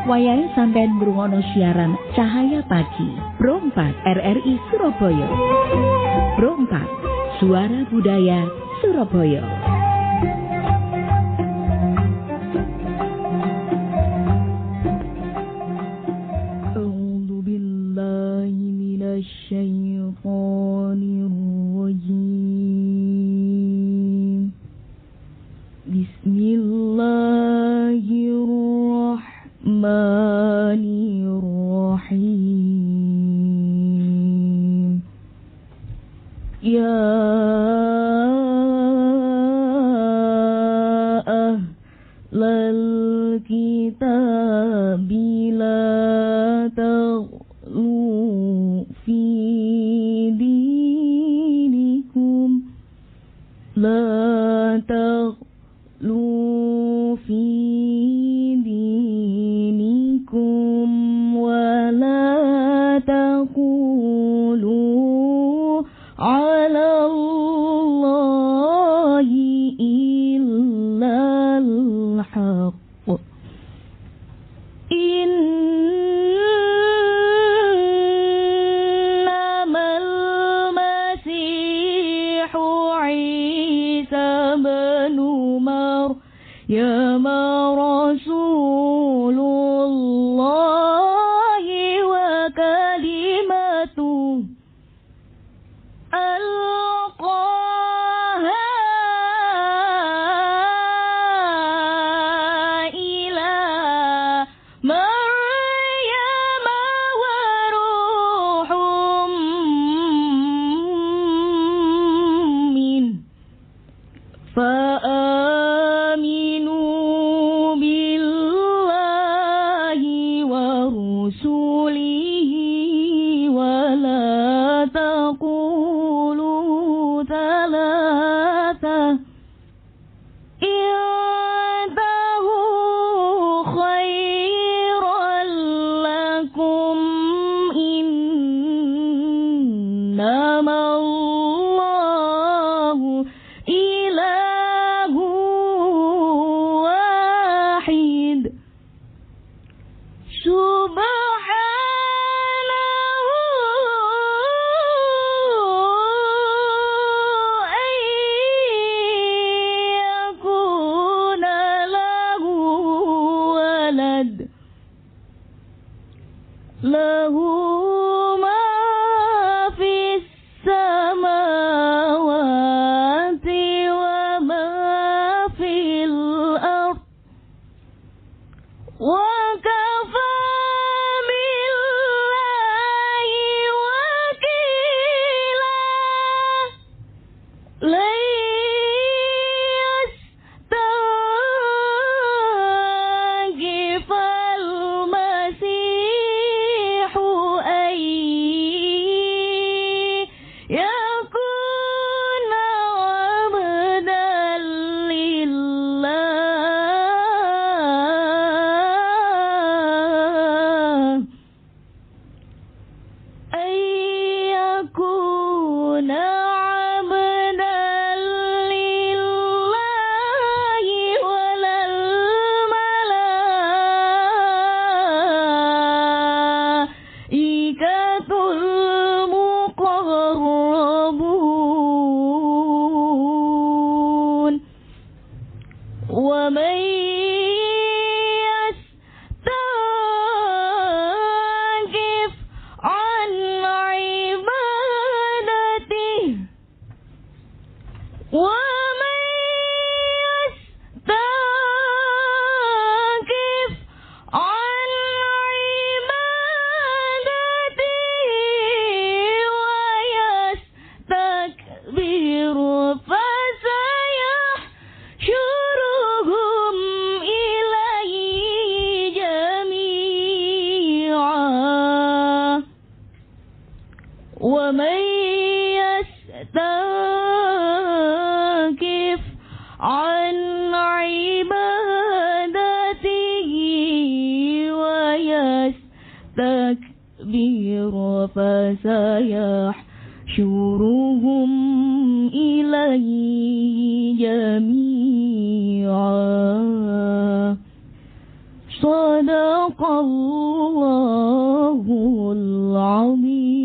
wayahe sampeyan ngrungokno siaran Cahaya Pagi Pro 4 RRI Surabaya. Pro 4 Suara Budaya Surabaya. Bismillahirrahmanirrahim. Ya ahlal kitab la taghlu fi dinikum la taghlu fi dinikum wa la taqulu ala Allahi illa al-haq. Innamal masihu Isa banu Maryam Rasulullahi wa kalimatuh alqaha ila Maryam wa ruhum min فآمنوا بالله ورسله ولا تقولوا ثلاثة انتهوا خيرا لكم إنما الله إله واحد سبحانه أن يكون له ولد له ما في السماوات وما في الأرض وكفى بالله وكيلا لن يستنكف المسيح أن يكون عبدا لله أن يكون عبدا لله ولا الملائكة المقربون ومن يستنكف عن عبادته ومن يستنكف عن عبادته ويستكبر فسيحشرهم إليه جميعا ومن يستنكف عن عبادته ويستكبر فسيحشرهم إليه جميعا Sadaqallahul Azim.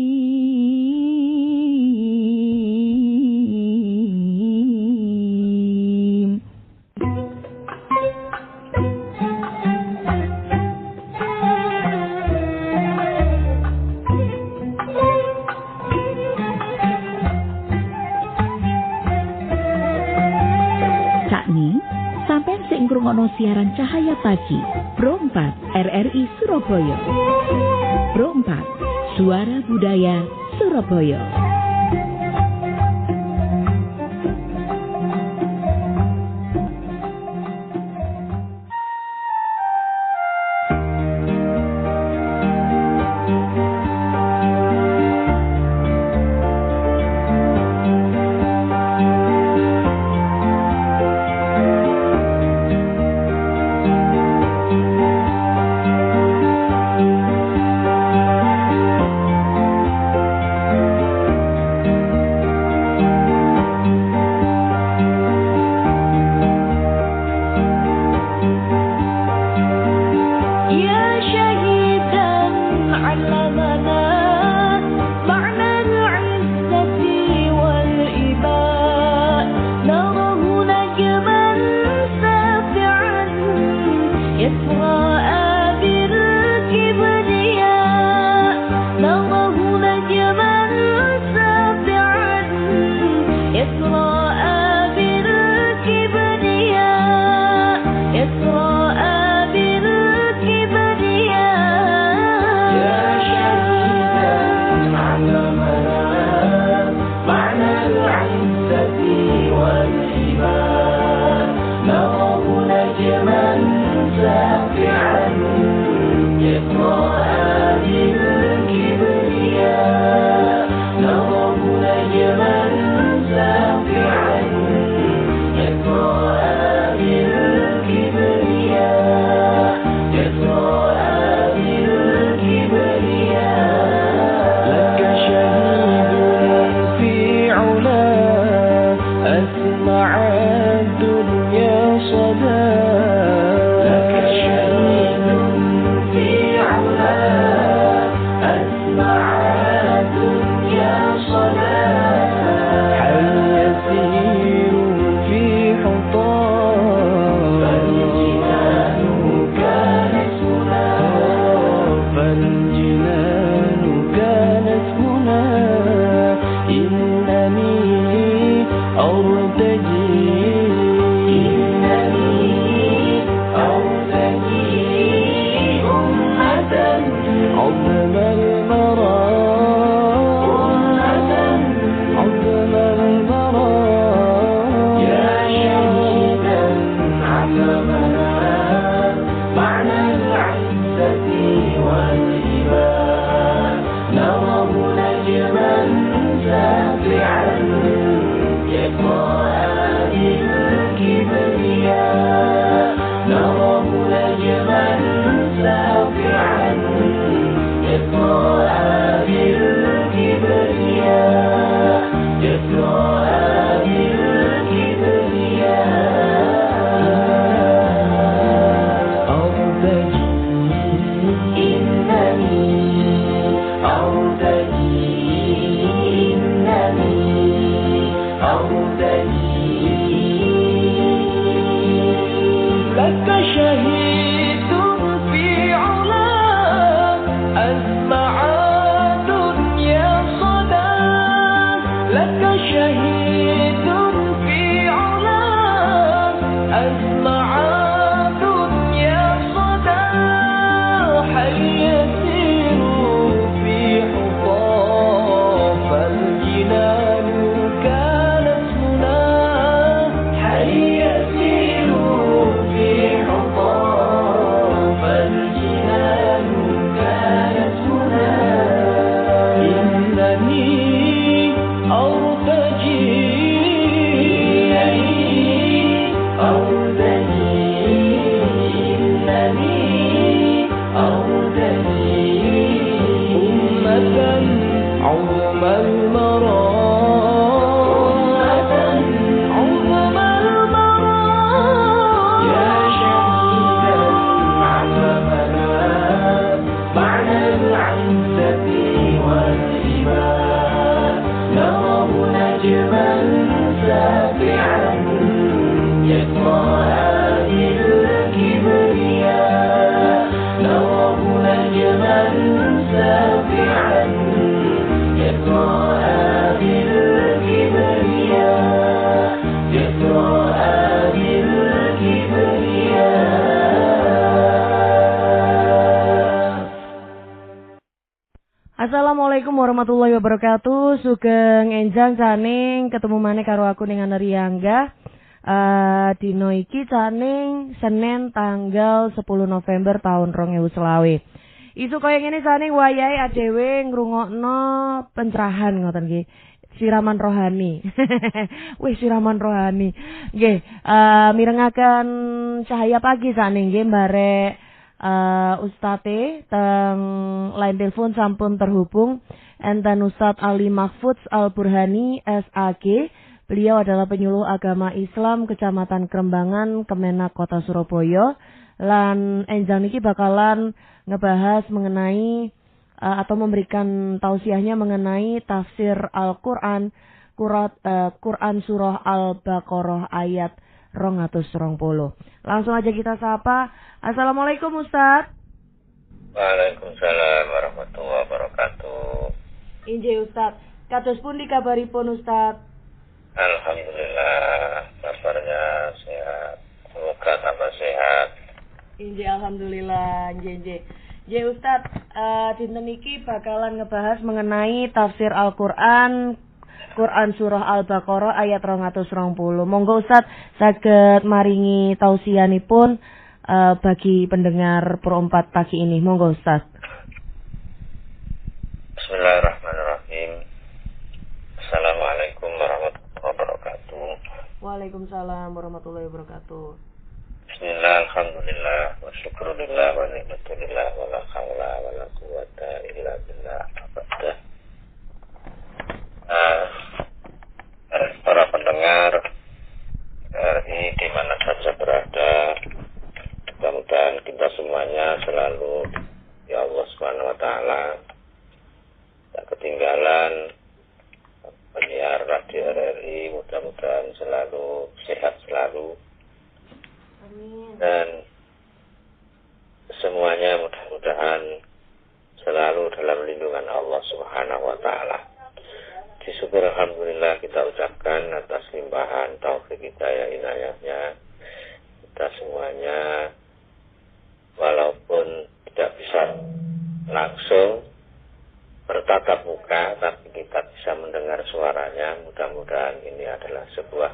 Cakni, sampeyan sing ngrungokno siaran Cahaya Pagi, Pro 4 RRI Surabaya. Pro 4, Suara Budaya Surabaya. Assalamualaikum warahmatullahi wabarakatuh. Sugeng enjang caning ketemu maneh karo aku ning Ana Riyangga. Dino iki caning Senin tanggal 10 November tahun 2020. Isu kaya ngene caning wayahe adewe ngrungokno pencerahan ngoten nggih. Siraman rohani. Wih, siraman rohani. Nggih, mirengaken cahaya pagi caning nggih barek Ustate teng line telepon sampun terhubung enten Ustadz Ali Mahfudz Al-Burhani SAG. Beliau adalah penyuluh agama Islam Kecamatan Krembangan, Kemenak Kota Surabaya. Lan enjang niki bakalan ngebahas mengenai atau memberikan tausiahnya mengenai tafsir Al-Quran Quran surah Al-Baqarah ayat 220. Langsung aja kita sapa. Assalamualaikum Ustaz. Waalaikumsalam warahmatullahi wabarakatuh. Injih Ustaz, kados pundi kabaripun Ustaz? Alhamdulillah, kabarnya sehat. Semoga tambah sehat. Injih alhamdulillah, injih. Ya Ustaz, dinten iki bakalan ngebahas mengenai tafsir Al-Quran Quran surah Al-Baqarah ayat 220. Monggo Ustaz saged maringi tausiahipun bagi pendengar Pro 4 pagi ini. Monggo Ustaz. Bismillahirrahmanirrahim. Assalamualaikum warahmatullahi wabarakatuh. Waalaikumsalam warahmatullahi wabarakatuh. Bismillah, alhamdulillah, wa syukurillah, wa ni'matulillah, wa la hawla wa la quwata illa billah. Para pendengar RI di mana saja berada, mudah-mudahan kita semuanya selalu ya Allah Subhanahu wa taala tak ketinggalan penyiar radio RRI, mudah-mudahan selalu sehat selalu. Amin. Dan semuanya mudah-mudahan selalu dalam lindungan Allah Subhanahu wa taala. Syukur alhamdulillah kita ucapkan atas limpahan taufik hidayah inayahnya kita semuanya, walaupun tidak bisa langsung bertatap muka, tapi kita bisa mendengar suaranya. Mudah-mudahan ini adalah sebuah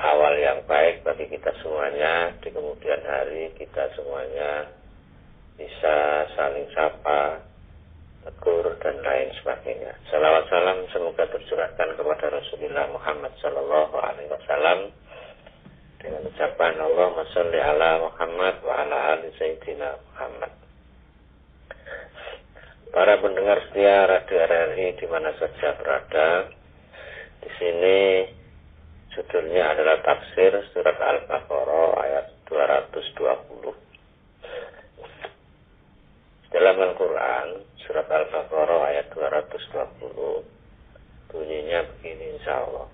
awal yang baik bagi kita semuanya. Di kemudian hari kita semuanya bisa saling sapa, tegur dan lain sebagainya. Salawat salam semoga tercurahkan kepada Rasulullah Muhammad sallallahu alaihi wasallam dengan ucapan Allahumma sholli ala Muhammad wa ala ali sayyidina Muhammad. Para pendengar setia Radio RRI di mana saja berada, di sini judulnya adalah tafsir surat Al-Baqarah ayat 220. Dalam Al-Quran surat Al-Baqarah ayat 220 bunyinya begini insyaallah.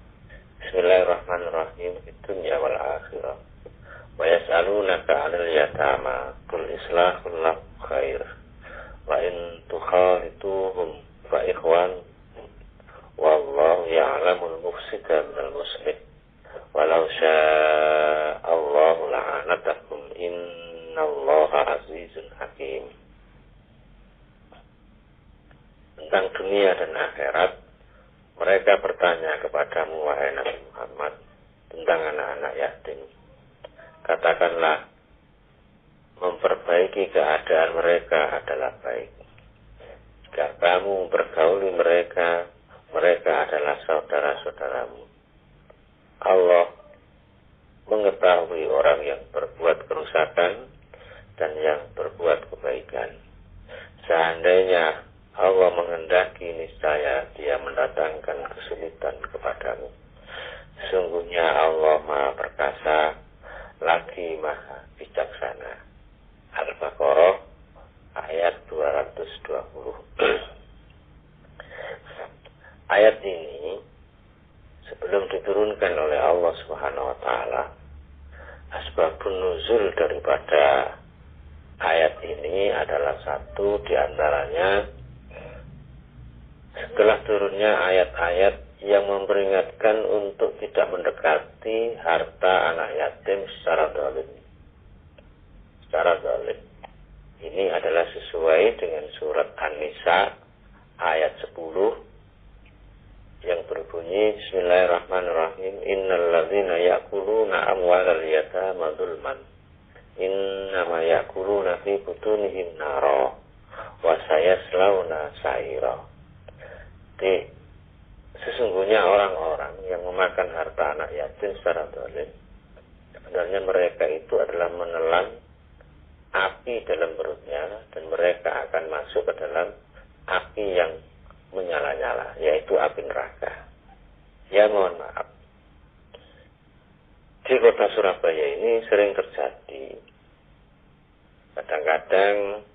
Bismillahirrahmanirrahim. Dunya wal akhirah. Wa yas'alunaka 'anil yatama qul islahul lahum khair. Wa in tukhalituhum fa ikhwan wallahu ya'lamul mufsida minal muslih. Walau syaa Allahu la'anatakum innallaha azizun hakim. Tentang dunia dan akhirat, mereka bertanya kepadamu wahai Nabi Muhammad tentang anak-anak yatim. Katakanlah, memperbaiki keadaan mereka adalah baik. Jika kamu bergauli mereka, mereka adalah saudara-saudaramu. Allah mengetahui orang yang berbuat kerusakan dan yang berbuat kebaikan. Seandainya Allah menghendaki, niscaya Dia mendatangkan kesulitan kepadamu. Sungguhnya Allah Maha Perkasa, lagi Maha Bijaksana. Al-Baqarah ayat 220. Ayat ini sebelum diturunkan oleh Allah Subhanahu wa taala, asbabun nuzul daripada ayat ini adalah satu di antaranya setelah turunnya ayat-ayat yang memperingatkan untuk tidak mendekati harta anak yatim secara zalim. Ini adalah sesuai dengan surat An-Nisa ayat 10 yang berbunyi Bismillahirrahmanirrahim, innal ladzina ya'kuluna amwalal yatama dzulman innama ya'kuluna fi butunihim nara wa sayaslawna sa'ira. Sesungguhnya orang-orang yang memakan harta anak yatim secara zalim, sebenarnya mereka itu adalah menelan api dalam perutnya, dan mereka akan masuk ke dalam api yang menyala-nyala, yaitu api neraka. Ya mohon maaf, di kota Surabaya ini sering terjadi, kadang-kadang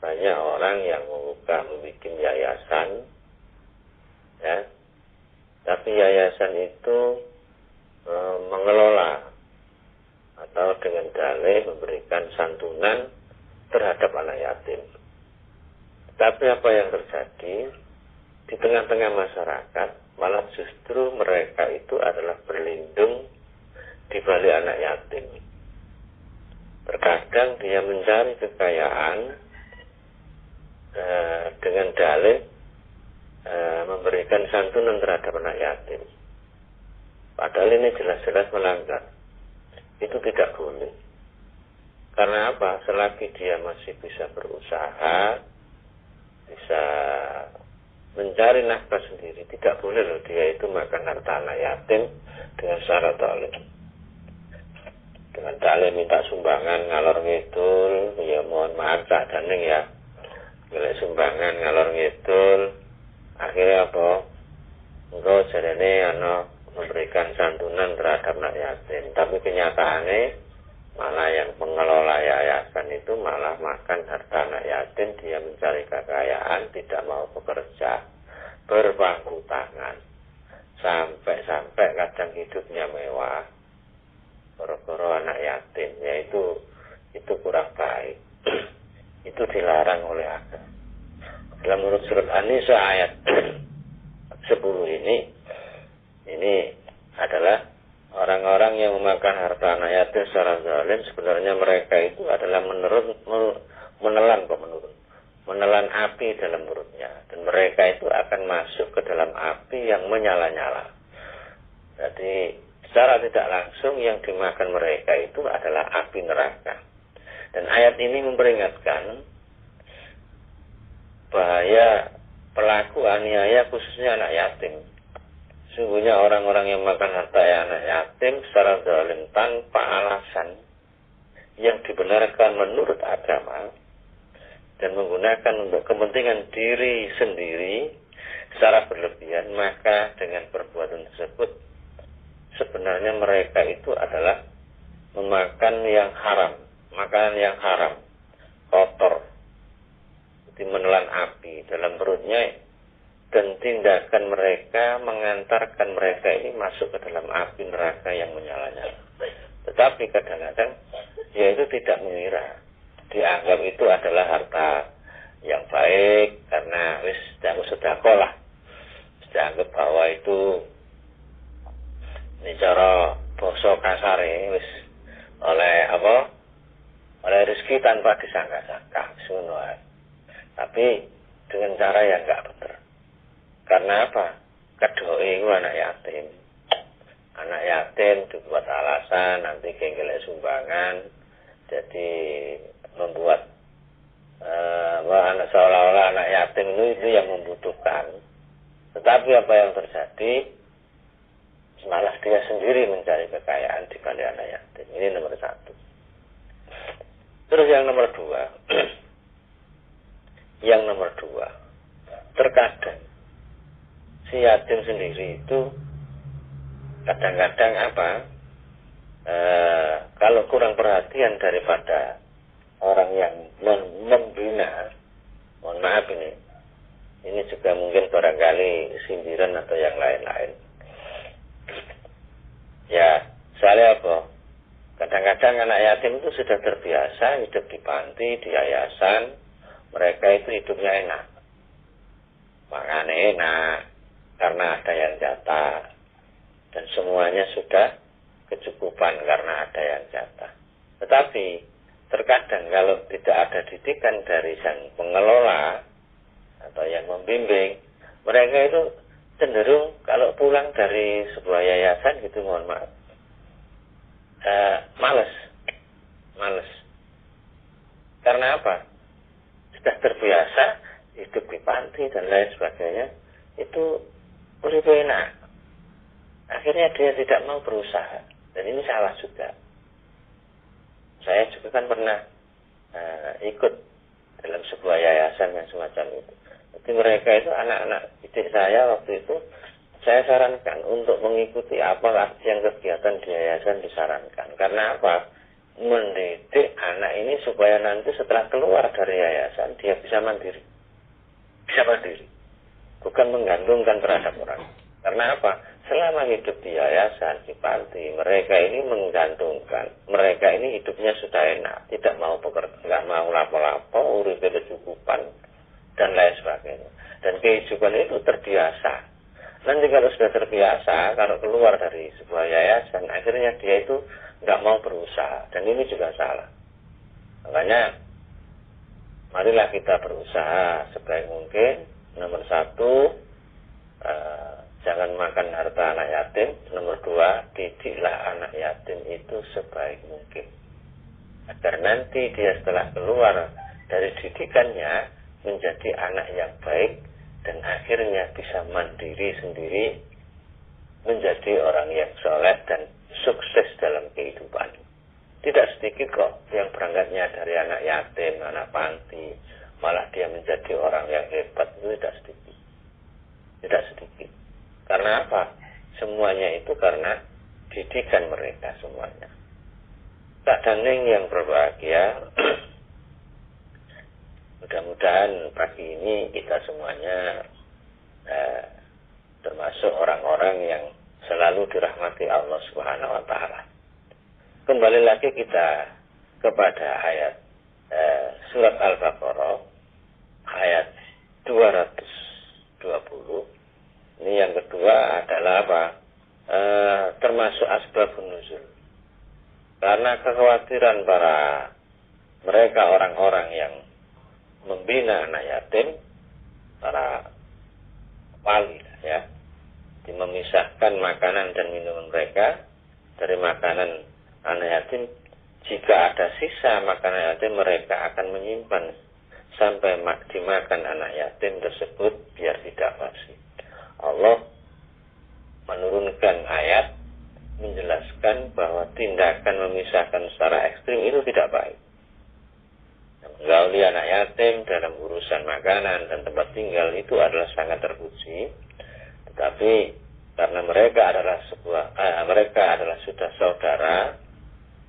banyak orang yang membuat yayasan, ya, tapi yayasan itu mengelola atau dengan dalih memberikan santunan terhadap anak yatim. Tapi apa yang terjadi di tengah-tengah masyarakat, malah justru mereka itu adalah berlindung di balik anak yatim. Terkadang dia mencari kekayaan dengan dalih memberikan santunan terhadap anak yatim. Padahal ini jelas-jelas melanggar. Itu tidak boleh. Karena apa? Selagi dia masih bisa berusaha, bisa mencari nafkah sendiri, tidak boleh loh dia itu makan harta anak yatim dengan syarat zalim. Dengan dalih minta sumbangan ngalor ngidul, ya mohon maaf Cak Daning ya, milih sumbangan ngalor ngidul, akhirnya apa? Engkau jarene memberikan santunan terhadap anak yatim, tapi kenyataannya malah yang pengelola yayasan itu malah makan harta anak yatim. Dia mencari kekayaan, tidak mau bekerja, berpangku tangan, sampai kadang hidupnya mewah gara-gara anak yatim. Ya itu kurang baik. Itu dilarang oleh agama. Dalam menurut surat An-Nisa ayat 10 ini adalah orang-orang yang memakan harta anak yatim secara zalim. Sebenarnya mereka itu adalah menelan api dalam perutnya, dan mereka itu akan masuk ke dalam api yang menyala-nyala. Jadi secara tidak langsung yang dimakan mereka itu adalah api neraka. Dan ayat ini memperingatkan bahaya pelaku aniaya khususnya anak yatim. Sungguhnya orang-orang yang makan harta anak yatim secara zalim tanpa alasan yang dibenarkan menurut agama dan menggunakan untuk kepentingan diri sendiri secara berlebihan, maka dengan perbuatan tersebut sebenarnya mereka itu adalah memakan yang haram, makanan yang haram, kotor, jadi menelan api dalam perutnya. Dan tindakan mereka mengantarkan mereka ini masuk ke dalam api neraka yang menyala-nyala. Tetapi kadang-kadang dia itu tidak mengira, dianggap itu adalah harta yang baik karena sedekah lah. Dianggap bahwa itu ini cara basa kasare wis oleh rezeki tanpa disangka-sangka semua. Tapi dengan cara yang enggak benar. Karena apa? Kedua itu anak yatim. Anak yatim dibuat alasan nanti kenggelek sumbangan, jadi membuat seolah-olah anak yatim itu yang membutuhkan. Tetapi apa yang terjadi? Malah dia sendiri mencari kekayaan di balik anak yatim. Ini nomor 1. Terus yang nomor 2. Yang nomor 2. Terkadang si yatim sendiri itu kadang-kadang kalau kurang perhatian daripada orang yang membina, mohon maaf ini juga mungkin barangkali sindiran atau yang lain-lain. Ya, soalnya apa? Kadang-kadang anak yatim itu sudah terbiasa hidup di panti, di yayasan, mereka itu hidupnya enak, makannya enak, karena ada yang jatah, dan semuanya sudah kecukupan karena ada yang jatah. Tetapi terkadang kalau tidak ada didikan dari sang pengelola atau yang membimbing, mereka itu cenderung kalau pulang dari sebuah yayasan gitu, mohon maaf, males. Karena apa? Sudah terbiasa hidup di panti dan lain sebagainya, itu lebih enak. Akhirnya dia tidak mau berusaha, dan ini salah juga. Saya juga kan pernah ikut dalam sebuah yayasan yang semacam itu. Jadi mereka itu anak-anak didik saya waktu itu, saya sarankan untuk mengikuti apa yang kegiatan di yayasan disarankan. Karena apa? Mendidik anak ini supaya nanti setelah keluar dari yayasan dia bisa mandiri. Bukan menggantungkan terhadap orang. Karena apa? Selama hidup di yayasan, di panti, mereka ini menggantungkan. Mereka ini hidupnya sudah enak, tidak mau bekerja, nggak mau lapo-lapo, uripnya kecukupan, dan lain sebagainya. Dan kehidupan itu terbiasa. Nanti kalau sudah terbiasa, kalau keluar dari sebuah yayasan, akhirnya dia itu nggak mau berusaha. Dan ini juga salah. Makanya, marilah kita berusaha sebaik mungkin. Nomor 1, jangan makan harta anak yatim. Nomor 2, didiklah anak yatim itu sebaik mungkin. Agar nanti dia setelah keluar dari didikannya menjadi anak yang baik dan akhirnya bisa mandiri sendiri, menjadi orang yang soleh dan sukses dalam kehidupan. Tidak sedikit kok yang berangkatnya dari anak yatim, anak panti, malah dia menjadi orang yang hebat, itu tidak sedikit. Karena apa? Semuanya itu karena didikan mereka semuanya. Tak Daning yang berbahagia, mudah-mudahan pagi ini kita semuanya termasuk orang-orang yang selalu dirahmati Allah Subhanahu wa Ta'ala. Kembali lagi kita kepada ayat surat Al-Baqarah ayat 220. Ini yang kedua adalah apa? Termasuk asbabun nuzul. Karena kekhawatiran mereka orang-orang yang membina anak yatim, para wali ya, memisahkan makanan dan minuman mereka dari makanan anak yatim. Jika ada sisa makanan yatim, mereka akan menyimpan sampai dimakan anak yatim tersebut biar tidak basi. Allah menurunkan ayat menjelaskan bahwa tindakan memisahkan secara ekstrim itu tidak baik. Menggauli anak yatim dalam urusan makanan dan tempat tinggal itu adalah sangat terpuji. Tetapi karena mereka adalah sudah saudara,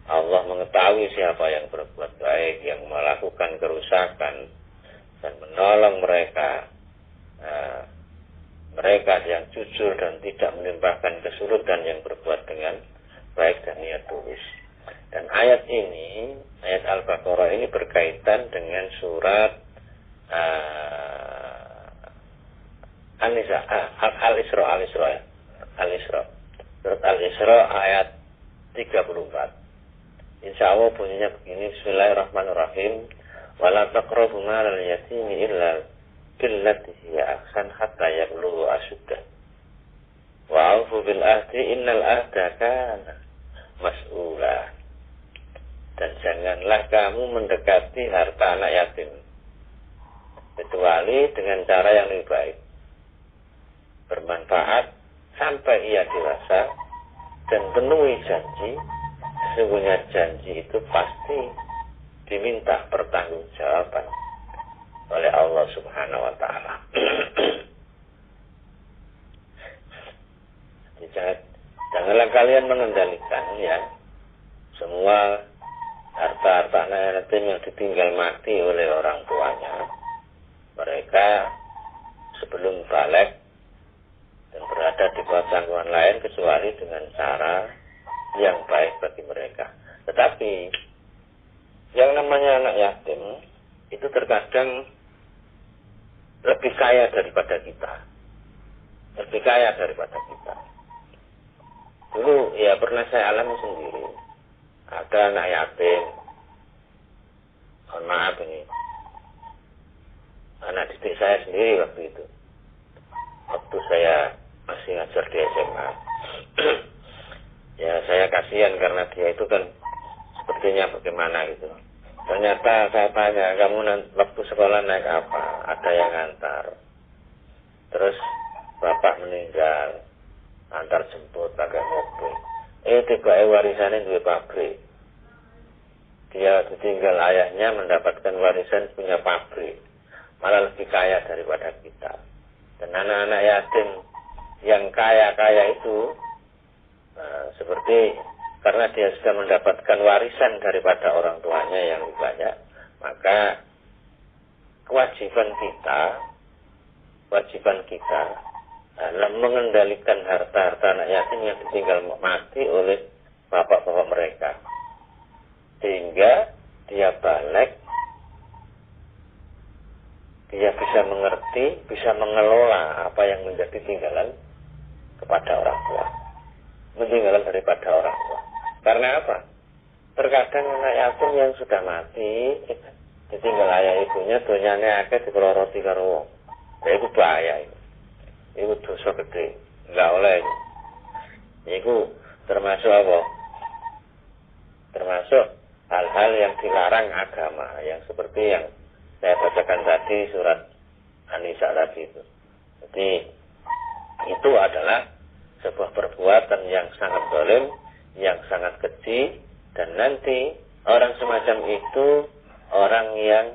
Allah mengetahui siapa yang berbuat baik, yang melakukan kerusakan, dan menolong mereka. Mereka yang jujur dan tidak menimbulkan kesulitan, yang berbuat dengan baik dan niat tulus. Dan ayat ini, ayat Al-Baqarah ini berkaitan dengan surat Al-Isra. Surat Al-Isra ayat 34. Insya Allah bunyinya begini. Bismillahirrahmanirrahim. Wala taqrabu malal yatimi illa billati hiya ahsan hatta yablugha ashuddah. Wa aufu bil ahdi innal ahda kana mas'ula. Dan janganlah kamu mendekati harta anak yatim kecuali dengan cara yang lebih baik, bermanfaat sampai ia dewasa, dan penuhi janji. Sesungguhnya janji itu pasti diminta pertanggungjawaban oleh Allah Subhanahu wa Ta'ala. Janganlah kalian mengendalikan ya semua harta-harta anak yatim yang ditinggal mati oleh orang tuanya. Mereka sebelum balik dan berada di bawah tanggungan lain kecuali dengan cara yang baik bagi mereka. Tetapi yang namanya anak yatim itu terkadang lebih kaya daripada kita. Dulu ya pernah saya alami sendiri. Ada anak yatim. Mohon maaf ini. anak didik saya sendiri waktu itu. Waktu saya masih ngajar di SMA. Ya saya kasihan karena dia itu kan sepertinya bagaimana gitu. Ternyata saya tanya, kamu waktu sekolah naik apa? Ada yang ngantar. Terus bapak meninggal, antar jemput pakai mobil. Tiba-tiba warisannya dua pabrik. Dia ditinggal ayahnya mendapatkan warisan punya pabrik. Malah lebih kaya daripada kita. Dan anak-anak yatim yang kaya-kaya itu seperti karena dia sudah mendapatkan warisan daripada orang tuanya yang lebih banyak, maka kewajiban kita adalah mengendalikan harta-harta anak yatim yang ditinggal mati oleh bapak-bapak mereka, sehingga dia balik, dia bisa mengerti, bisa mengelola apa yang menjadi tinggalan kepada orang tua, meninggalan daripada orang tua. Karena apa? Terkadang anak yatim yang sudah mati ditinggal ayah ibunya, donyane akeh dipeloroti karo wong. Ya itu bahaya itu. Itu dosa gede. Enggak oleh itu. Itu termasuk apa? Termasuk hal-hal yang dilarang agama, yang seperti yang saya bacakan tadi surat An-Nisa tadi itu. Jadi itu adalah sebuah perbuatan yang sangat zalim, yang sangat keji, dan nanti orang semacam itu orang yang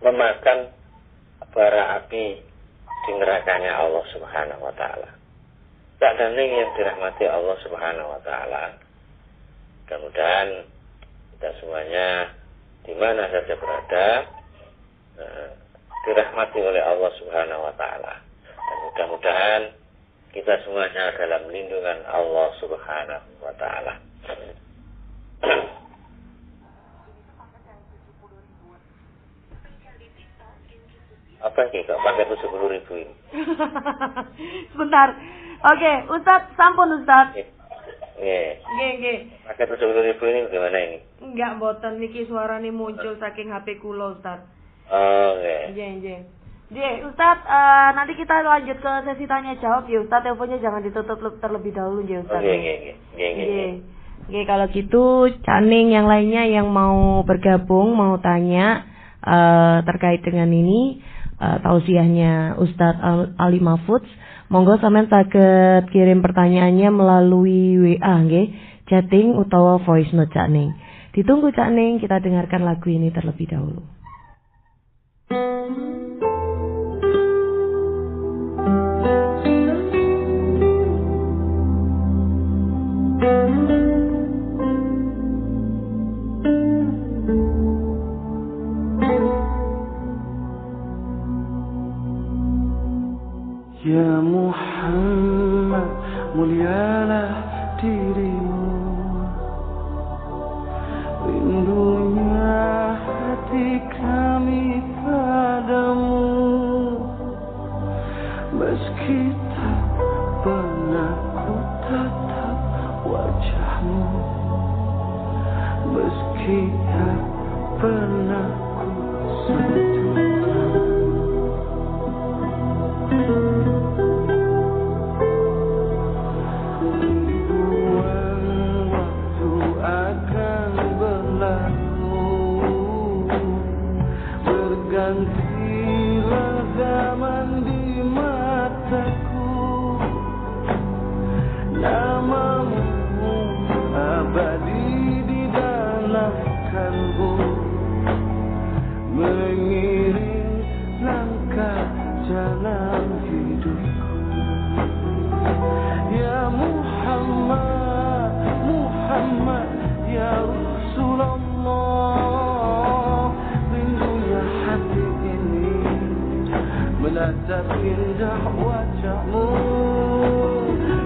memakan bara api di nerakanya Allah Subhanahu wa taala. Tak ada yang dirahmati Allah Subhanahu wa taala. Mudah-mudahan kita semuanya di mana saja berada dirahmati oleh Allah Subhanahu wa taala. Dan mudah-mudahan kita semuanya dalam lindungan Allah Subhanahu wa taala. Apa sih kok pakai 70.000 ini? Sebentar. Oke, Ustadz, sampun Ustadz. Nggih. Pakai 70.000 ini bagaimana ini? Enggak, mboten niki suarane muncul saking HP kula, Ustadz. Oh, nggih. Nggih, Ustadz, nanti kita lanjut ke sesi tanya jawab ya, Ustadz. Teleponnya jangan ditutup terlebih dahulu ya, Ustadz. Nggih, kalau gitu Caning yang lainnya yang mau bergabung, mau tanya terkait dengan ini, tausiahnya Ustadz Ali Mahfudz, monggo sampean saged kirim pertanyaannya melalui WA nggih, chatting utawa voice note Caning. Ditunggu Caning, kita dengarkan lagu ini terlebih dahulu. Ya Muhammad, mulialah dirimu, rindunya hati kami padamu, meski tak pernah ku tatap wajahmu, meski tak pernah ku sentuh. Bergantilah zaman di mataku, namamu abadi di dalam kalbu, mengiring langkah jalan hidupku. Ya Muhammad, Muhammad, ya Rasulullah, rindunya hati ini menatap indah wajahmu.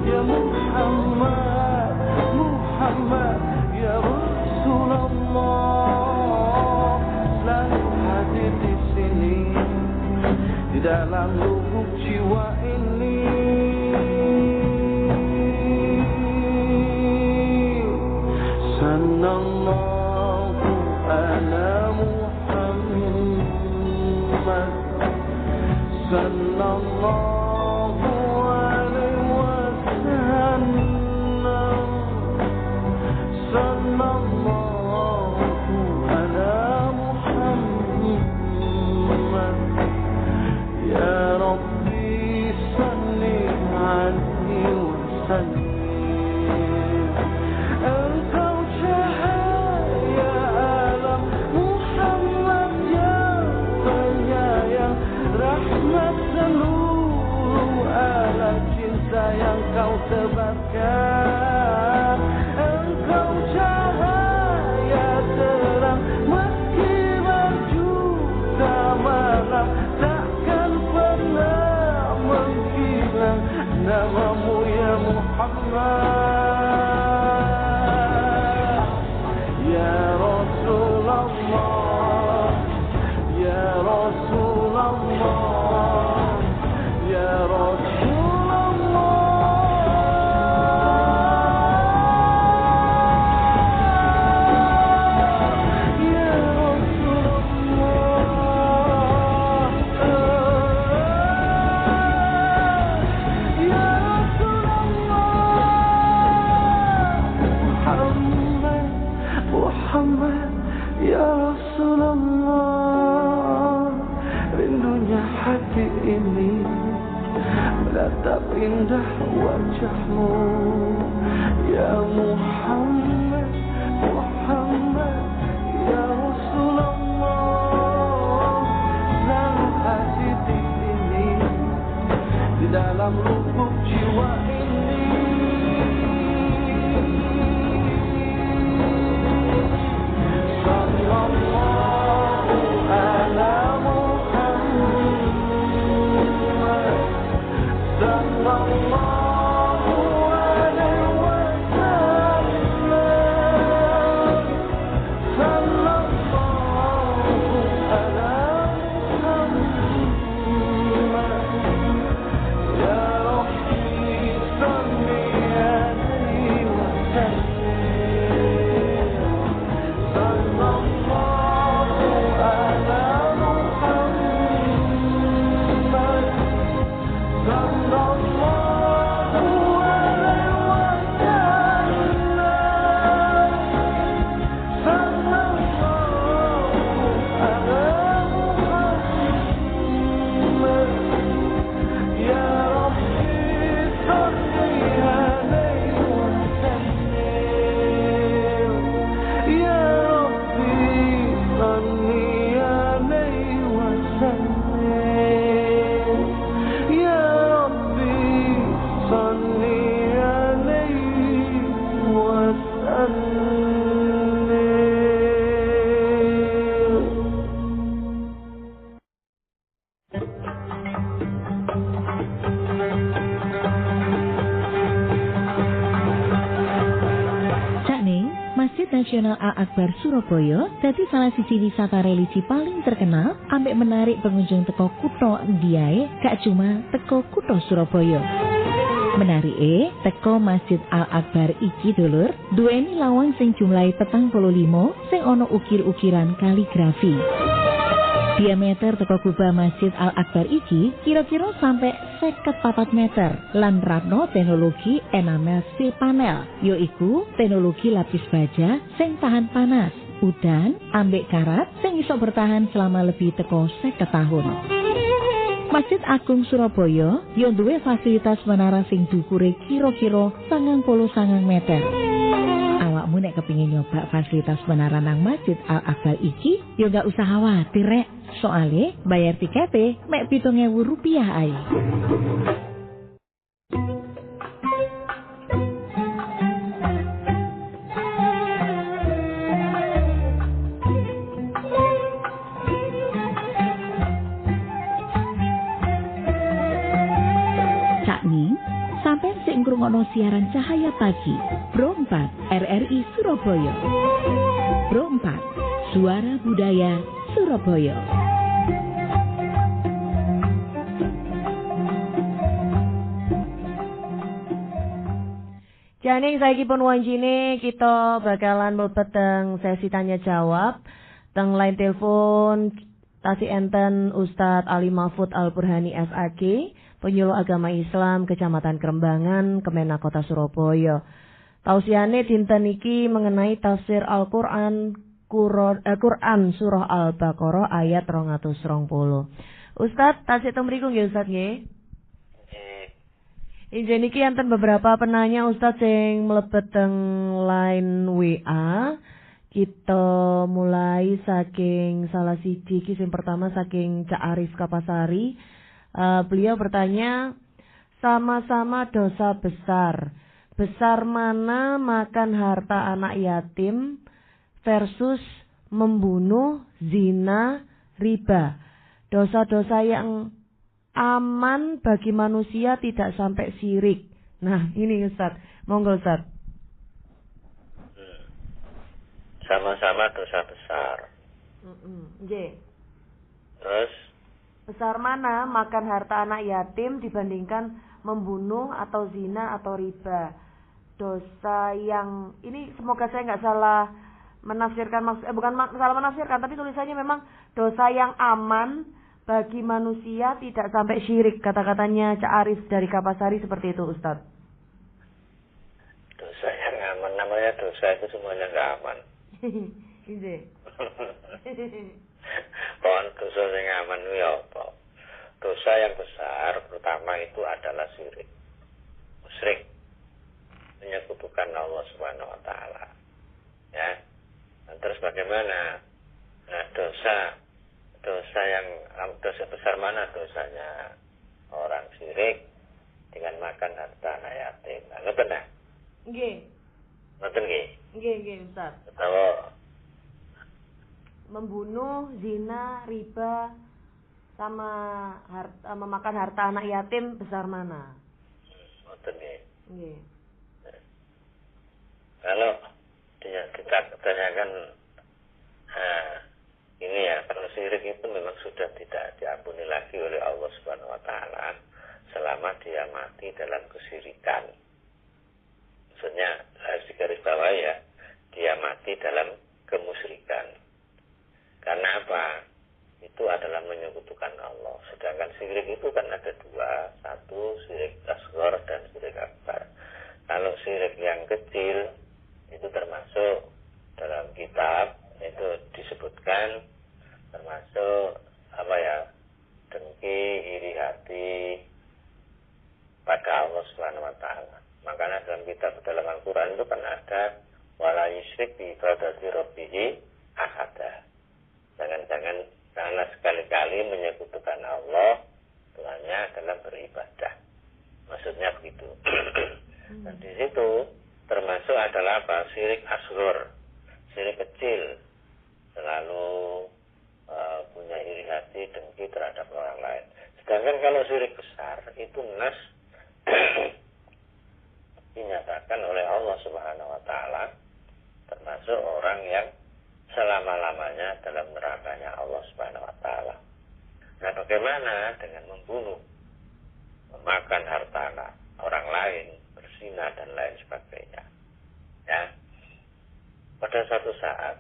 Ya Muhammad, Muhammad, ya Rasulullah, selalu hadir di sini, di dalam lubuk jiwa ini. Sallallahu على محمد صلى الله عليه وسلم صلى الله على محمد يا ربي صل عليه وسلم Engkau cahaya alam Muhammad yang penyayang rahmat seluruh alam cinta yang kau tebarkan. Engkau cahaya terang meski berjuta malam takkan pernah menghilang namamu ya Muhammad. Ya Rasulullah, Ya Rasulullah, Ya Rasulullah. Ya Rasulullah, Ya Rasulullah, Muhammad, Ya Rasulullah. Rindunya hati ini menatap indah wajahmu ya Muhammad, Muhammad, Ya Rasulullah. Selalu hati di sini di dalam lubuk jiwa ini. Sallallahu ala Muhammad sallallahu alaihi wasallam sallallahu ala Muhammad ya Rabbi salli alaihi wasallam. Nasional Al-Akbar Surabaya dadi salah siji wisata religi paling terkenal ambek menarik pengunjung teko kutha Ndiaye gak cuma teko kutha Surabaya. Menarike teko Masjid Al-Akbar iki dulur duweni lawang sing jumlahe 45 sing ana ukir-ukiran kaligrafi. Diameter teko kubah Masjid Al-Akbar iki kira-kira sampai 54 meter lan ratno teknologi enamel steel panel yaiku teknologi lapis baja sing tahan panas, udan, ambek karat sing iso bertahan selama lebih teko 50 tahun. Masjid Agung Surabaya yo duwe fasilitas menara sing dukure kira-kira 99 meter. Awakmu nek kepingin nyoba fasilitas menara nang Masjid Al-Akbar iki yo gak usah khawatir rek. Soale bayar tikete mek Rp7.000 ae. Cakni, sampai sing ngrungokno siaran Cahaya Pagi, Pro 4 RRI Surabaya. Pro 4 Suara Budaya Surabaya. Jadi saiki pun wanjine kita bakalan mlebet teng sesi tanya jawab. Teng line telepon tasih enten Ustadz Ali Mahfud Al-Burhani SAG, penyuluh agama Islam Kecamatan Kerembangan, Kemenak Kota Surabaya. Tausiane dinten iki mengenai tafsir Al-Qur'an Quran surah Al-Baqarah ayat 220. Ustadz, tasih teng mriku nggih Ustadz nggih. Injen iki enten beberapa penanya Ustadz sing mlebet teng line WA. Kita mulai saking salah siji iki sing pertama saking Cak Arif Kapasari. Beliau bertanya, sama-sama dosa besar. Besar mana makan harta anak yatim versus membunuh, zina, riba. Dosa-dosa yang aman bagi manusia tidak sampai syirik. Nah, ini Ustaz. Monggo Ustaz. Sama-sama dosa besar. Nggih. Terus Besar mana makan harta anak yatim dibandingkan membunuh atau zina atau riba? Dosa yang ini semoga saya nggak salah menafsirkan bukan salah menafsirkan, tapi tulisannya memang dosa yang aman bagi manusia tidak sampai syirik, kata-katanya Cak Arif dari Kapasari seperti itu Ustaz. Dosa yang aman, namanya dosa itu semuanya nggak aman. Iya. Pohon dosa yang aman itu ya apa? Dosa yang besar pertama itu adalah syirik, musyrik, menyekutukan Allah Subhanahu Wa Taala. Ya. Dan terus bagaimana? Nah, dosa besar mana dosanya? Orang syirik dengan makan harta anak yatim. Nah, ngoten nah. Nggih. Ngoten nggih. Nggih, Ustaz. Utawa membunuh, zina, riba, sama memakan harta anak yatim besar mana? Ngoten nggih. Nggih. Kalau kita tanyakan ini ya, kalau syirik itu memang sudah tidak diampuni lagi oleh Allah Subhanahu Wa Taala selama dia mati dalam kesyirikan. Maksudnya harus digarisbawahi ya, dia mati dalam kemusyrikan. Karena apa? Itu adalah menyekutukan Allah. Sedangkan syirik itu kan ada dua, satu syirik asghar dan syirik akbar. Kalau syirik yang kecil itu termasuk dalam kitab itu disebutkan termasuk apa ya, dengki, iri hati pada Allah Subhanahu Wa Taala. Makanya dalam kitab dalam Al-Quran itu kan ada wala yusyrik bi ibadati rabbih ahada. Janganlah sekali-kali menyekutukan Allah Tuhannya dalam beribadah. Maksudnya begitu. Dan di situ termasuk adalah apa? Syirik asghar, syirik kecil, selalu punya iri hati, dengki terhadap orang lain. Sedangkan kalau syirik besar itu nas dinyatakan oleh Allah Subhanahu Wa Taala termasuk orang yang selama-lamanya dalam nerakanya Allah Subhanahu Wa Taala. Nah, bagaimana dengan membunuh, memakan harta orang lain, berzina dan lain sebagainya? Ya, pada suatu saat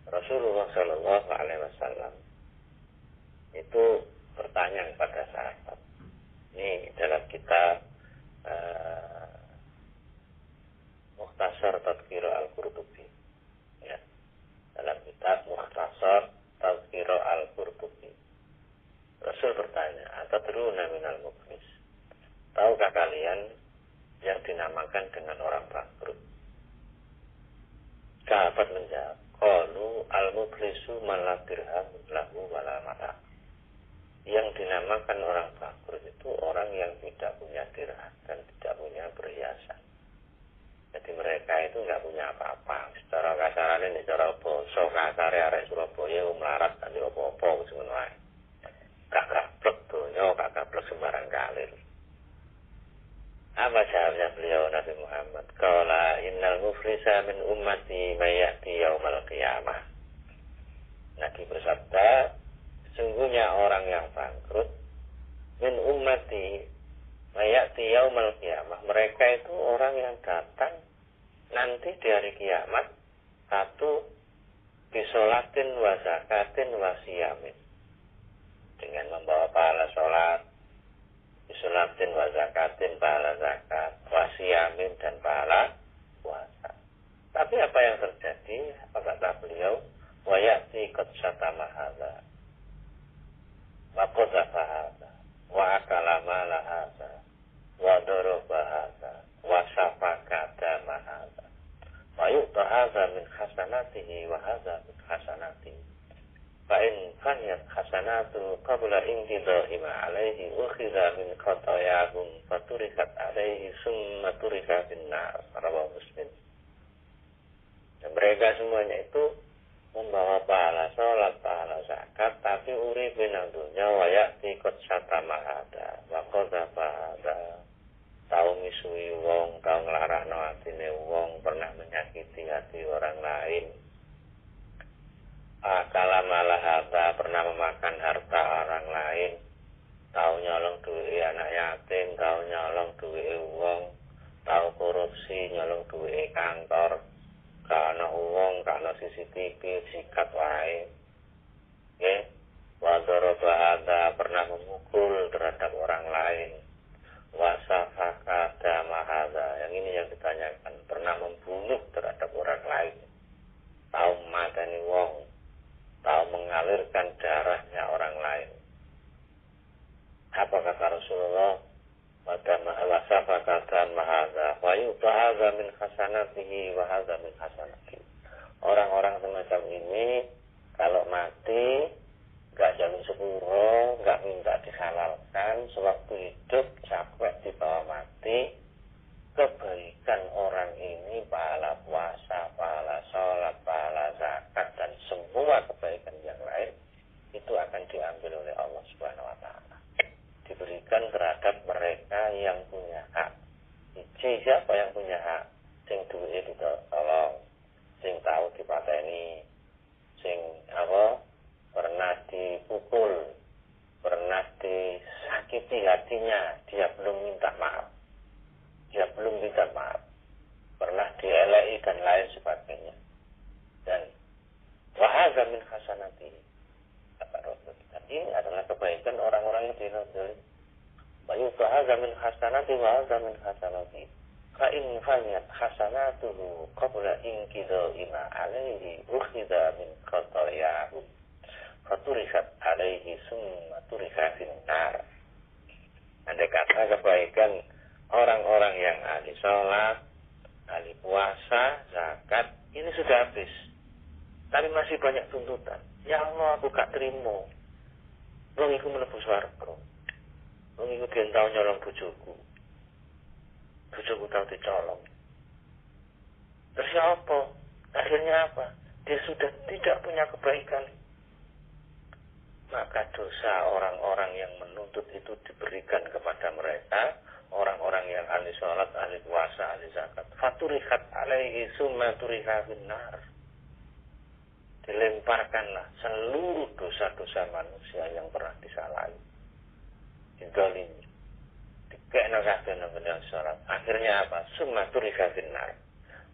Rasulullah Shallallahu Alaihi Wasallam itu bertanya kepada sahabat. Ini dalam kitab Mukhtasar Tadhkir Al-Qurtubi. Ya, dalam kitab Mukhtasar Tadhkir Al-Qurtubi. Rasul bertanya, atadruna minal muflis? Tahukah kalian yang dinamakan dengan orang bangkrut? Sahabat menjawab, qalu al-muflisu man la dirham lahu wala mata. Yang dinamakan orang bangkrut itu orang yang tidak punya dirham dan tidak punya perhiasan. Jadi mereka itu nggak punya apa-apa. Secara kasaran ini, secara basa kasare arek Surabaya melarat nanti apa-apa semono ae. Gak gablek donya, gak gablek sembarang kalir. Apa jawabnya beliau Nabi Muhammad? Qala innal muflisa min ummati may ya'ti yaumal qiyamah. Nabi bersabda, sesungguhnya orang yang bangkrut min ummati may ya'ti yaumal qiyamah. Mereka itu orang yang datang nanti di hari kiamat, satu bisolatin wa zakatin wa siyamin, dengan membawa pahala sholat, bisolatin wa zakatin, pahala zakat, wa siyamin, dan pahala puasa. Tapi apa yang terjadi? Apa kata beliau? Wa ya'ti qad syatama hadza wa qadhafa hadza wa akala mala hadza wa daraba hadza wa safaka dama hadza wa yu'ta hadza min hasanatihi wa hadza min hasanatihi fa in faniyat hasanatu qabla inqidha'i ma 'alaihi ukhidha min khatayahum faturikat 'alaihi summa turika finnar. Rawahu Muslim. Dan mereka semuanya itu membawa pahala sholat, pahala zakat, tapi urip nang dunya wa ya'ti qad syatama hada wa qadhafa hada, tahu misui wong, tahu nglarano atine wong, pernah menyakiti hati orang lain, akala malah hada, pernah memakan harta orang lain, tahu nyolong duit anak yatim, tahu nyolong duit wong, tahu korupsi, nyolong duit kantor, karena uang, karena CCTV, sikat wae. Ya, wadoroba ada, pernah memukul terhadap orang lain. Wasafaka dama hada, yang ini yang ditanyakan, pernah membunuh terhadap orang lain. Tahu mateni wong, tahu mengalirkan darahnya orang lain. Apa kata Rasulullah? Wasafaka dama hada wa yu'ta hadza min hasanatihi wa hadza min hasanatihi. Orang-orang semacam ini kalau mati gak jamin sepuro, gak minta dihalalkan, sewaktu hidup capek dibawa mati, kebaikan orang ini, pahala puasa, pahala sholat, pahala zakat, dan semua kebaikan yang lain itu akan diambil oleh Allah Subhanahu wa Ta'ala, diberikan terhadap mereka yang punya hak. Siapa yang punya hak? Sing duwe ditolong, sing tahu dipateni, sing pernah dipukul, pernah disakiti hatinya, dia belum minta maaf, pernah dielei dan lain sebagainya. Dan wahada min hasanati, kata Rasul, ini adalah kebaikan orang-orang yang diridhoi. Bayu wahada min hasanati wahada min hasanati. Fa in faniyat hasanatuhu qabla inqidha'i ma 'alaihi ukhidha min khatayahu faturikat 'alaihi summa turika finnar. Andai kata kebaikan orang-orang yang ahli sholat, ahli puasa, zakat, ini sudah habis, tapi masih banyak tuntutan. Ya Allah, aku gak terima, wong iku mlebu swarga, wong iku ben tau nyolong bojoku tahu dicolong. Terus apa? Akhirnya apa? Dia sudah tidak punya kebaikan. Maka dosa orang-orang yang menuntut itu diberikan kepada mereka, orang-orang yang ahli sholat, ahli puasa, ahli zakat. Faturihat alaihi summa turika finnar. Dilemparkanlah seluruh dosa-dosa manusia yang pernah disalahi, didolimi, dikekno kabeh nang sholat. Akhirnya apa? Summa turika finnar.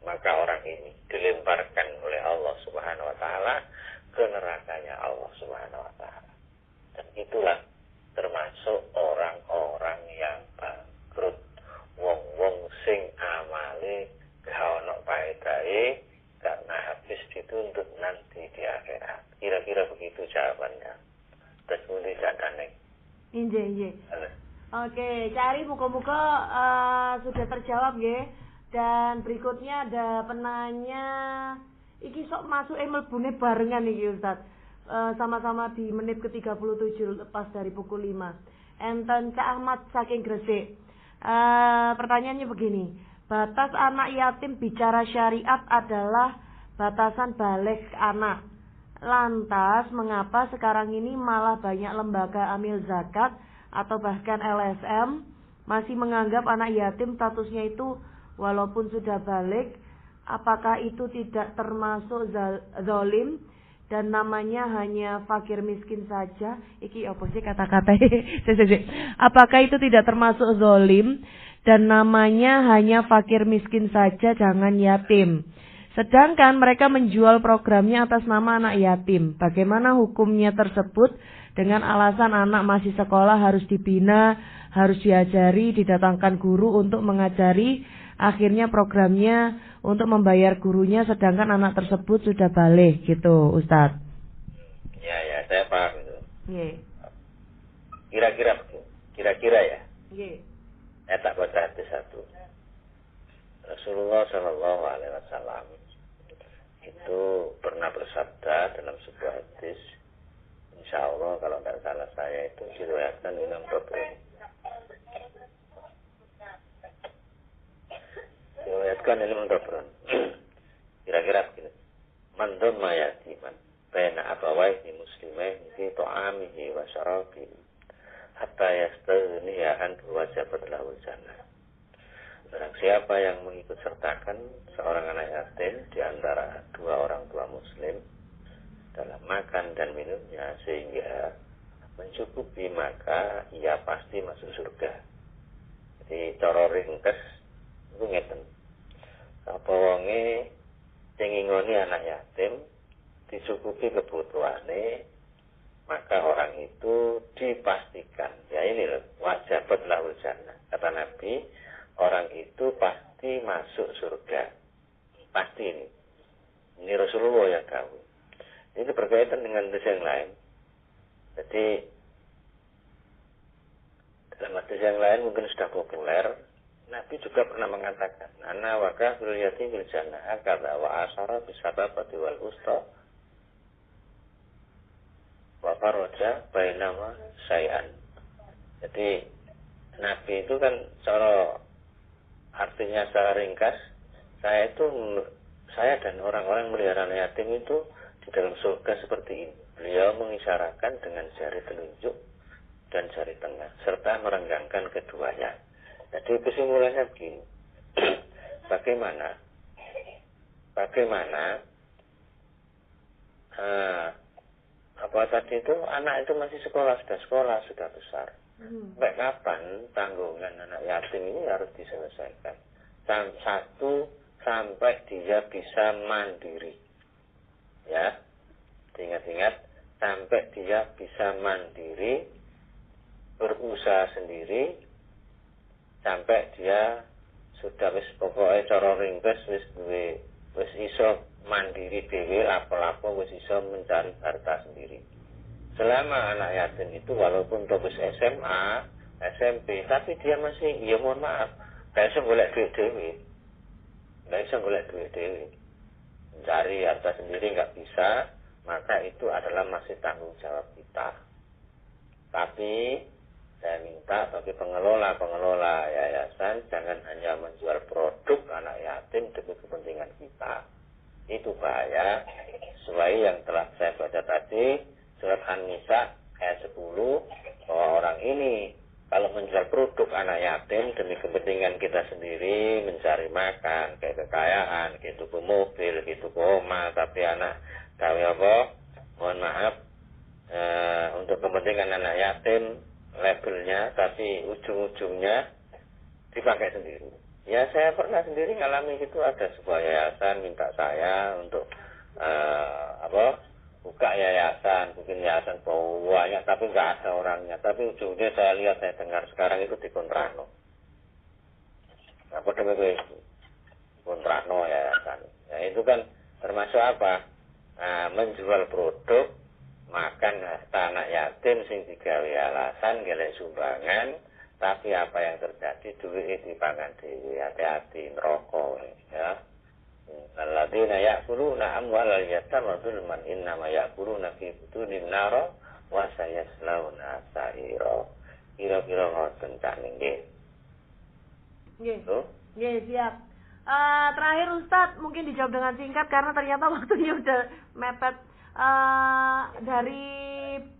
Maka orang ini dilemparkan oleh Allah Subhanahu wa Ta'ala ke nerakanya Allah Subhanahu wa Ta'ala. Dan itulah termasuk orang-orang yang bangkrut, wong-wong sing amale gak ono paedahe karena habis dituntut nanti di akhirat. Kira-kira begitu jawabannya. Terus mulai jadane. Inje. Oke, cari muka-muka sudah terjawab nggih. Dan berikutnya ada penanya, iki sok masuk mlebune barengan iki Ustaz. Sama-sama di menit ke-37 lepas dari pukul 5. Enten Cak Ahmad saking Gresik. Pertanyaannya begini, batas anak yatim bicara syariat adalah batasan balik anak. Lantas mengapa sekarang ini malah banyak lembaga amil zakat atau bahkan LSM masih menganggap anak yatim statusnya itu walaupun sudah balik? Apakah itu tidak termasuk zalim dan namanya hanya fakir miskin saja? Iki apa sih kata-kata? Apakah itu tidak termasuk zalim dan namanya hanya fakir miskin saja, jangan yatim? Sedangkan mereka menjual programnya atas nama anak yatim. Bagaimana hukumnya tersebut dengan alasan anak masih sekolah harus dibina, harus diajari, didatangkan guru untuk mengajari, akhirnya programnya untuk membayar gurunya sedangkan anak tersebut sudah balik gitu, Ustadz. Ya, saya paham itu. Iya. Kira-kira ya. Iya. Saya tak baca hadis satu. Rasulullah Shallallahu Alaihi Wasallam itu pernah bersabda dalam sebuah hadis, insya Allah kalau tidak salah saya itu diriwayatkan Imam Tabrani. Diriwayatkan Imam Tabrani. Kira-kira begini. Man dhamma yatiman baina abawaihi muslimaini fi ta'amihi wa syarabihi hatta yastaghniya anhu wajabat lahu jannah. Barang siapa yang mengikut sertakan seorang anak yatim di antara dua orang tua muslim dalam makan dan minumnya sehingga mencukupi, maka ia pasti masuk surga. Jadi cara ringkes itu ngeten. Apa wonge sing ngingoni anak yatim dicukupi kebutuhane, maka orang itu dipastikan, ya ini loh, wajabat lahul jannah. Kata Nabi, orang itu pasti masuk surga. Pasti ini. Ini Rasulullah yang tahu. Ini berkaitan dengan hadis yang lain. Jadi dalam hadis yang lain mungkin sudah populer. Nabi juga pernah mengatakan, ana wa kafirul yatim bil jannah kadza wa asyara bisababati wal usta wa faraja bainama syai'an. Jadi Nabi itu kan artinya secara ringkas, saya dan orang-orang melihara anak yatim itu di dalam surga seperti ini. Beliau mengisyaratkan dengan jari telunjuk dan jari tengah serta merenggangkan keduanya. Jadi kesimpulannya begini. Bagaimana tadi itu anak itu masih sekolah, sudah besar. Sampai kapan tanggungan anak yatim ini harus diselesaikan? Satu, sampai dia bisa mandiri. Ya, ingat-ingat, sampai dia bisa mandiri, berusaha sendiri, sampai dia sudah pokoknya cara ringkes wis iso mandiri dhewe, lapo-lapo wis iso mencari harta sendiri. Selama anak yatim itu walaupun tobus SMA, SMP, tapi dia masih, ya mohon maaf, gak bisa golek duit dewe. Mencari harta sendiri gak bisa, maka itu adalah masih tanggung jawab kita. Tapi saya minta bagi pengelola yayasan jangan hanya menjual produk anak yatim demi kepentingan kita. Itu bahaya. Sesuai yang telah saya baca tadi, surat An-Nisa ayat 10, bahwa orang ini kalau menjual produk anak yatim demi kepentingan kita sendiri, mencari makan, kayak kekayaan, kayak tuku mobil, kayak tuku rumah, tapi anak gawe apa? Mohon maaf, untuk kepentingan anak yatim labelnya, tapi ujung-ujungnya dipakai sendiri. Ya saya pernah sendiri ngalami gitu, ada sebuah yayasan minta saya untuk buka yayasan, bikin yayasan banyak, tapi nggak ada orangnya. Tapi ujungnya saya lihat, saya dengar sekarang itu dikontrano. Apa namanya itu? Kontrano yayasan. Ya itu kan termasuk apa? Menjual produk, makan anak yatim sing digawe alasan golek sumbangan, tapi apa yang terjadi duit dipangan dhewe. Hati-hati neraka ya. Alladzina ya'kuluna amwalal yatama dzulman innama ya'kuluna fi butunihim nara wa sayaslawna sa'ira. Kira-kira ngoten cak nggih. Nggih, siap. Terakhir Ustadz mungkin dijawab dengan singkat karena ternyata waktunya udah mepet. Dari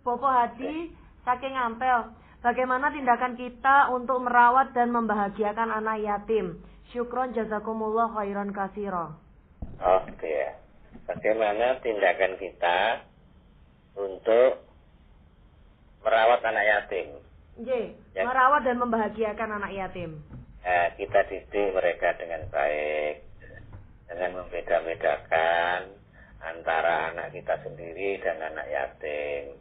Bopo Hadi saking Ampel, bagaimana tindakan kita untuk merawat dan membahagiakan anak yatim? Syukron jazakumullah khairan katsira. Oke ya. Bagaimana tindakan kita untuk merawat anak yatim? Nggih, Ya. merawat dan membahagiakan anak yatim. Kita didik mereka dengan baik. dengan membeda-bedakan antara anak kita sendiri dan anak yatim.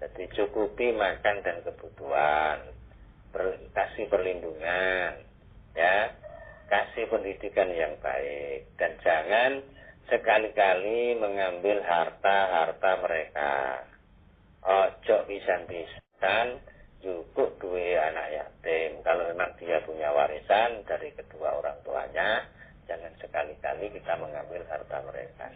Jadi cukupi makan dan kebutuhan, kasih perlindungan, ya, kasih pendidikan yang baik, dan jangan sekali-kali mengambil harta mereka. Ojo pisan-pisan cukup duwe anak yatim. Kalau memang dia punya warisan dari kedua orang tuanya, jangan sekali-kali kita mengambil harta mereka.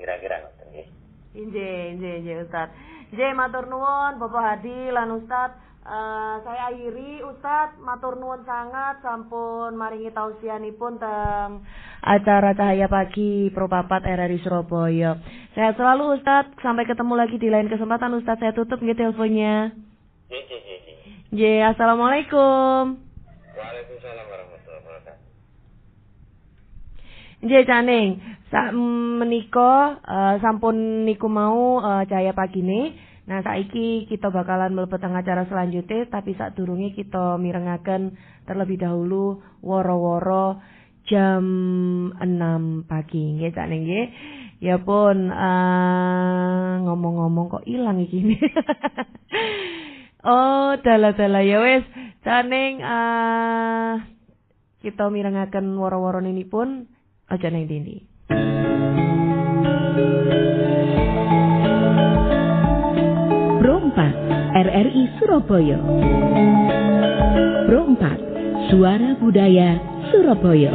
Kira-kira ngoten nggih. Injih Ustaz. Injih matur nuwun Bapak Hadi lan Ustaz. Saya akhiri Ustaz, matur nuwun sangat sampun maringi tausiahipun teng acara Cahaya Pagi Pro 4 RRI Surabaya. Sehat selalu Ustaz, sampai ketemu lagi di lain kesempatan Ustaz. Saya tutup nggih teleponnya. Nggih, assalamualaikum. Waalaikumsalam warahmatullahi wabarakatuh. Nggih Caning, sak menika sampun niku mau Cahaya Pagi nih. Nah saiki kita bakalan mlebet teng acara selanjutnya, tapi sadurunge kita mirengaken terlebih dahulu woro-woro jam 6 pagi nggih Cak Ning nggih. Ya pun ngomong-ngomong kok ilang iki. Oh, dalah-dalah ya wis Cak Ning kita mirengaken woro-woro ninipun aja nang ndi. Pro 4 RRI Surabaya. Pro 4 Suara Budaya Surabaya.